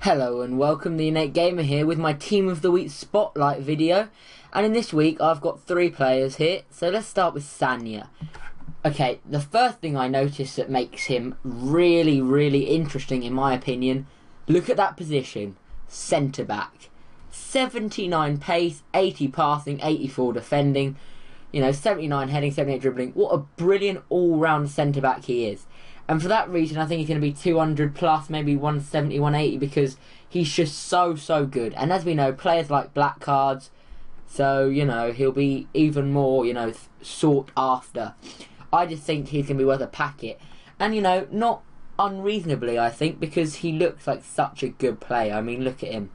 Hello and welcome, the Innate Gamer here with my Team of the Week Spotlight video. And in this week I've got 3 players here, so let's start with Sagna. Okay, the first thing I noticed that makes him really interesting in my opinion, look at that position, centre back. 79 pace, 80 passing, 84 defending, 79 heading, 78 dribbling. What a brilliant all-round centre back he is. And for that reason, I think he's going to be 200 plus, maybe 170, 180, because he's just so good. And as we know, players like black cards, so, he'll be even more, sought after. I just think he's going to be worth a packet. And, not unreasonably, I think, because he looks like such a good player. I mean, look at him.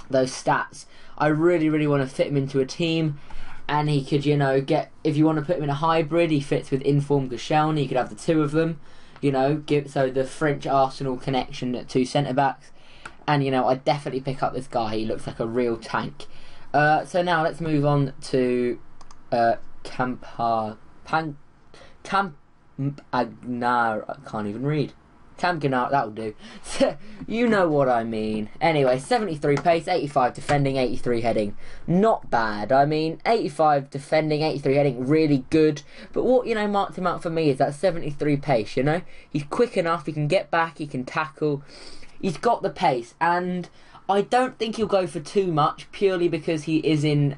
Those stats. I really want to fit him into a team. And he could, get, if you want to put him in a hybrid, he fits with Inform Gashelny. You could have the 2 of them. So the French Arsenal connection at 2 centre-backs. And, I'd definitely pick up this guy. He looks like a real tank. So now let's move on to Camagnaro. I can't even read. Camagnaro, that'll do. You know what I mean. Anyway, 73 pace, 85 defending, 83 heading. Not bad. I mean, 85 defending, 83 heading, really good. But what, marked him out for me is that 73 pace, He's quick enough, he can get back, he can tackle. He's got the pace, and I don't think he'll go for too much, purely because he is in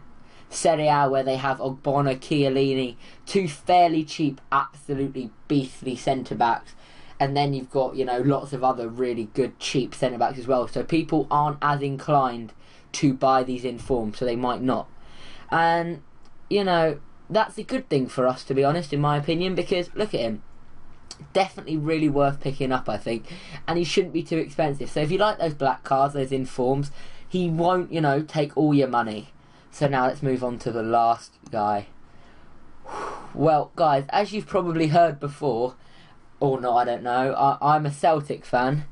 Serie A, where they have Ogbonna, Chiellini, 2 fairly cheap, absolutely beastly centre-backs. And then you've got, lots of other really good, cheap centre-backs as well. So people aren't as inclined to buy these in form, so they might not. And, that's a good thing for us, to be honest, in my opinion, because look at him. Definitely really worth picking up, I think. And he shouldn't be too expensive. So if you like those black cards, those informs, he won't, take all your money. So now let's move on to the last guy. Well, guys, as you've probably heard before, or not, I don't know, I'm a Celtic fan,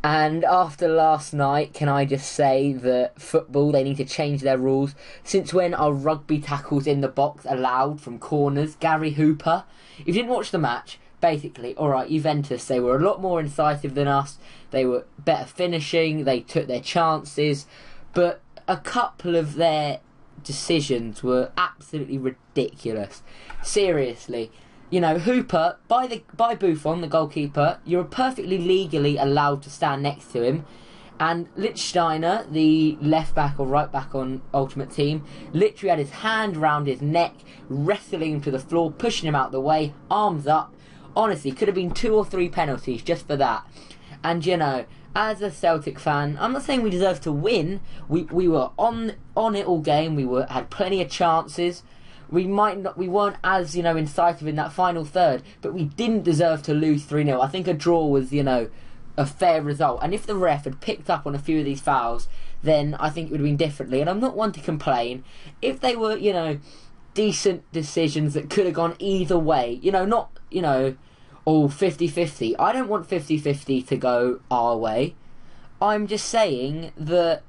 and after last night, can I just say that football, they need to change their rules. Since when are rugby tackles in the box allowed from corners? Gary Hooper, if you didn't watch the match, basically, alright, Juventus, they were a lot more incisive than us, they were better finishing, they took their chances, but a couple of their decisions were absolutely ridiculous. Seriously. Hooper, by Buffon, the goalkeeper, you're perfectly legally allowed to stand next to him. And Lichtsteiner, the left back or right back on Ultimate Team, literally had his hand round his neck, wrestling him to the floor, pushing him out the way, arms up. Honestly, could have been 2 or 3 penalties just for that. And, as a Celtic fan, I'm not saying we deserve to win. We were on it all game. Had plenty of chances. We weren't as, incisive in that final third, but we didn't deserve to lose 3-0. I think a draw was, a fair result. And if the ref had picked up on a few of these fouls, then I think it would have been differently. And I'm not one to complain. If they were, decent decisions that could have gone either way, not, all 50-50. I don't want 50-50 to go our way. I'm just saying that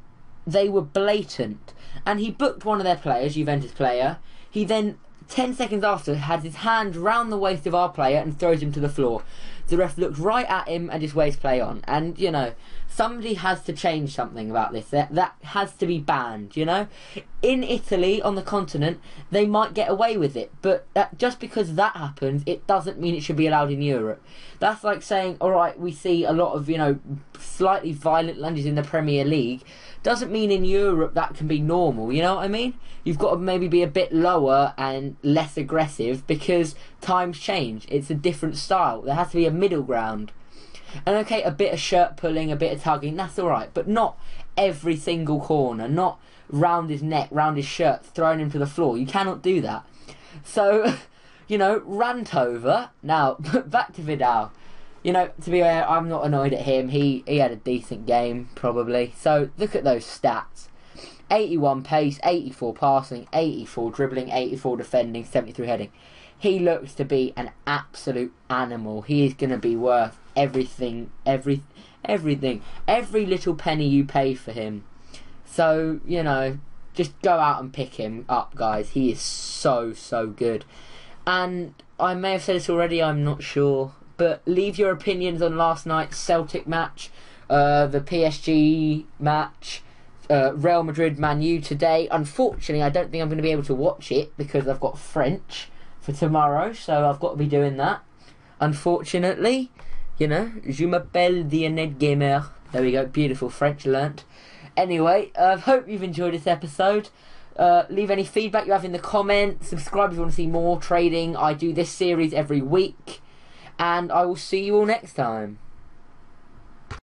they were blatant. And he booked one of their players, Juventus player. He then, 10 seconds after, had his hand round the waist of our player and throws him to the floor. The ref looked right at him and just waves play on. And, somebody has to change something about this. That has to be banned, In Italy, on the continent, they might get away with it. But just because that happens, it doesn't mean it should be allowed in Europe. That's like saying, alright, we see a lot of, slightly violent lunges in the Premier League. Doesn't mean in Europe that can be normal, you know what I mean? You've got to maybe be a bit lower and less aggressive because times change. It's a different style. There has to be a middle ground. And okay, a bit of shirt pulling, a bit of tugging, that's alright. But not every single corner, not round his neck, round his shirt, throwing him to the floor. You cannot do that. So, rant over. Now, back to Vidal. To be fair, I'm not annoyed at him. He had a decent game, probably. So, look at those stats. 81 pace, 84 passing, 84 dribbling, 84 defending, 73 heading. He looks to be an absolute animal. He is going to be worth everything. Every little penny you pay for him. So, just go out and pick him up, guys. He is so good. And I may have said this already, I'm not sure. But leave your opinions on last night's Celtic match. the PSG match, Real Madrid Man U today. Unfortunately, I don't think I'm going to be able to watch it because I've got French for tomorrow, so I've got to be doing that. Unfortunately, you know, je m'appelle the Annette Gamer. There we go, beautiful French learnt. Anyway, I hope you've enjoyed this episode. Leave any feedback you have in the comments. Subscribe if you want to see more trading. I do this series every week. And I will see you all next time.